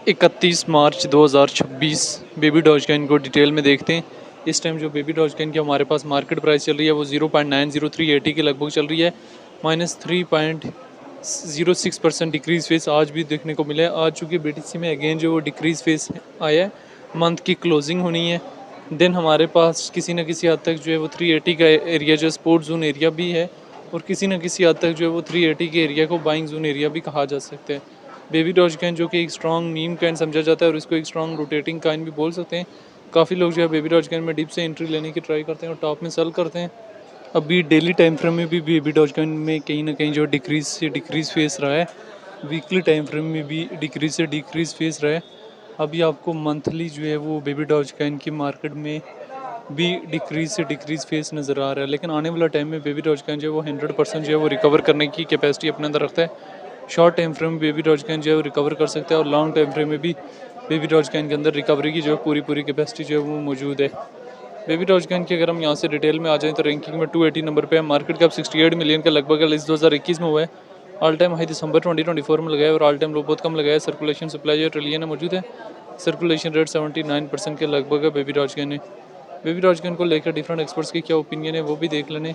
31 मार्च 2026 baby Dogecoin को detail में देखते हैं। इस टाइम जो बेबी डॉजकॉइन की हमारे पास मार्केट प्राइस चल रही है वो 0.90380 के लगभग चल रही है, -3.06% डिक्रीज़ फेस आज भी देखने को मिला है। आज चूँकि BTC में अगेन जो वो डिक्रीज़ फेस आया है, मंथ की क्लोजिंग होनी है, देन हमारे पास किसी न किसी हद तक जो है वो 380 का एरिया जो स्पोर्ट जोन एरिया भी है, और किसी न किसी हद तक जो है वो 380 के एरिया को बाइंग जोन एरिया भी कहा जा सकता है। बेबी डॉजकॉइन जो कि एक स्ट्रॉन्ग मीम कॉइन समझा जाता है और इसको एक स्ट्रॉन्ग रोटेटिंग कॉइन भी बोल सकते हैं। काफ़ी लोग जो है बेबी डॉजकॉइन में डीप से एंट्री लेने की ट्राई करते हैं और टॉप में सेल करते हैं। अभी डेली टाइम फ्रेम में भी बेबी डॉजकॉइन में कहीं ना कहीं जो डिक्रीज से डिक्रीज फेस रहा है, वीकली टाइम फ्रेम में भी डिक्रीज से डिक्रीज फेस रहा है। अभी आपको मंथली जो है वो बेबी डॉजकॉइन की मार्केट में भी डिक्रीज से डिक्रीज फेस नज़र आ रहा है, लेकिन आने वाला टाइम में बेबी डॉजकॉइन जो है वो 100% जो है वो रिकवर करने की कैपेसिटी अपने अंदर रखता है। शॉर्ट टाइम फ्रेम में बेबी डॉजकॉइन जो है वो रिकवर कर सकता है और लॉन्ग टाइम फ्रेम में भी बेबी डॉजकॉइन के अंदर रिकवरी की जो है पूरी कैपेसिटी जो है वो मौजूद है। बेबी डॉजकॉइन की अगर हम यहाँ से डिटेल में आ जाएँ तो रैंकिंग में 280 नंबर पे है। मार्केट कैप 68 मिलियन का लगभग इस 2021 में हुआ है। ऑल टाइम हाई दिसंबर 2024 में लगाया और ऑल टाइम लो बहुत कम लगाया। सर्कुलेशन सप्लाई जो ट्रिलियन में मौजूद है। सर्कुलेशन रेट 79% के लगभग है बेबी डॉजकॉइन है। बेबी डॉजकॉइन को लेकर डिफरेंट एक्सपर्ट्स की क्या ओपिनियन है वो भी देख लेने।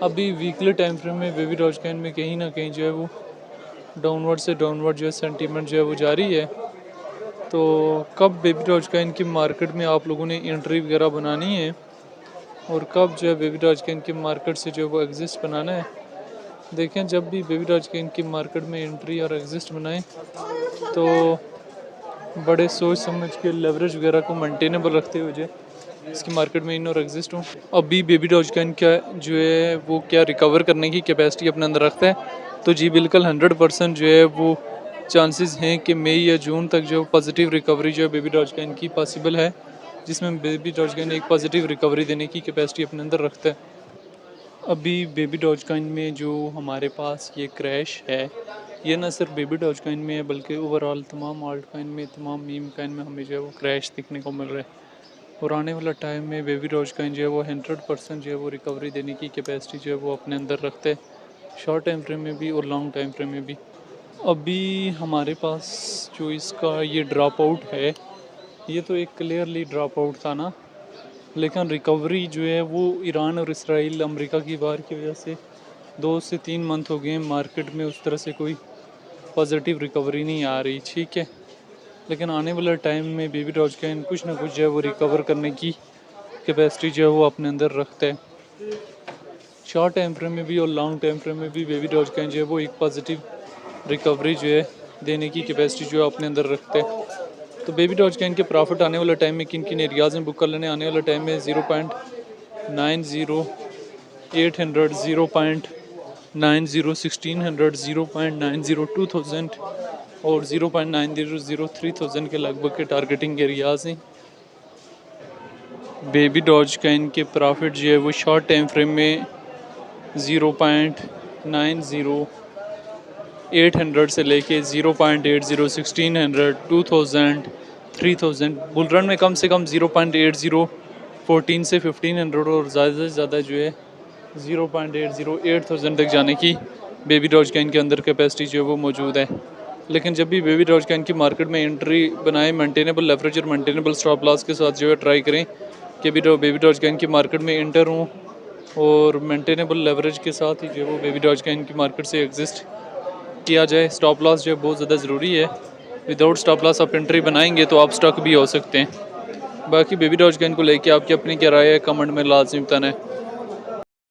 अभी वीकली टाइम फ्रेम में बेबी डॉजकॉइन में कहीं ना कहीं जो है वो डाउनवर्ड से डाउनवर्ड जो है सेंटीमेंट जो है वो जारी है। तो कब बेबी डॉजकॉइन की मार्केट में आप लोगों ने एंट्री वगैरह बनानी है और कब जो है बेबी डॉजकॉइन की मार्केट से जो है वो एग्जिस्ट बनाना है, देखें जब भी बेबी डॉजकॉइन की मार्केट में एंट्री और एग्जिस्ट बनाएं तो बड़े सोच समझ के लेवरेज वगैरह को मेंटेनेबल रखते हुए जो इसकी मार्केट में इन और एग्जिस्ट हूँ। अभी बेबी डॉजकॉइन क्या जो है वो क्या रिकवर करने की कैपेसिटी अपने अंदर रखता है, तो जी बिल्कुल 100% जो है वो चांसेस हैं कि मई या जून तक जो पॉजिटिव रिकवरी जो है बेबी डॉजकॉइन की पॉसिबल है, जिसमें बेबी डॉजकॉइन एक पॉजिटिव रिकवरी देने की कैपेसिटी अपने अंदर रखता है। अभी बेबी डॉजकॉइन में जो हमारे पास ये क्रैश है, ये ना सिर्फ बेबी डॉजकॉइन में है बल्कि ओवरऑल तमाम आल्ट कॉइन में, तमाम मीम कॉइन में हमें जो है वो क्रैश दिखने को मिल रहा है। और आने वाला टाइम में बेबी डॉजकॉइन जो है वो 100% जो है वो रिकवरी देने की कैपेसिटी जो है वो अपने अंदर रखते हैं, शॉर्ट टाइम फ्रेम में भी और लॉन्ग टाइम फ्रेम में भी। अभी हमारे पास जो इसका ये ड्रॉप आउट है, ये तो एक क्लियरली ड्रॉप आउट था ना, लेकिन रिकवरी जो है वो ईरान और इसराइल अमेरिका की वार की वजह से 2 से 3 मंथ हो गए मार्केट में उस तरह से कोई पॉजिटिव रिकवरी नहीं आ रही, ठीक है। लेकिन आने वाले टाइम में बेबी डॉजकॉइन कुछ ना कुछ जो है वो रिकवर करने की कैपेसिटी जो है वो अपने अंदर रखता है। शॉर्ट टाइम फ्रेम में भी और लॉन्ग टाइम फ्रेम में भी बेबी डॉजकॉइन जो है वो एक पॉजिटिव रिकवरी जो है देने की कैपेसिटी जो है अपने अंदर रखता है। तो बेबी डॉजकॉइन के प्रॉफिट आने वाले टाइम में किन किन एरियाज़ में बुक कर लेने, आने वाले टाइम में 0.90, 800, 0.90, 1600, 0.90, 2000 और 0.90, 3000 के लगभग के टारगेटिंग एरियाज़ हैं। बेबी डॉजकॉइन के प्रॉफिट जो है वो शॉर्ट टाइम फ्रेम में 0.90, 800 से लेके 0.80, 1600, 2000, 3000, बुल रन में कम से कम 0.80, 14 से 1500 और ज़्यादा से ज़्यादा जो है 0.80, 8000 तक जाने की बेबी डॉजकॉइन के अंदर कैपेसिटी जो है वो मौजूद है। लेकिन जब भी बेबी डॉजकॉइन की मार्केट में एंट्री बनाए, मेंटेनेबल लेवरेज और मेंटेनेबल स्टॉप लॉस के साथ जो है ट्राई करें कि बेबी डॉजकॉइन की मार्केट में एंटर हूँ और मेंटेनेबल लेवरेज के साथ ही जो है वो बेबी डॉजकॉइन की मार्केट से एग्जिस्ट किया जाए। स्टॉप लॉस जो है बहुत ज़्यादा ज़रूरी है। विदाउट स्टॉप लॉस आप एंट्री बनाएंगे तो आप स्टक भी हो सकते हैं। बाकी बेबी डॉजकॉइन को लेके आपकी अपनी क्या राय है कमेंट में लाजमी बताना है।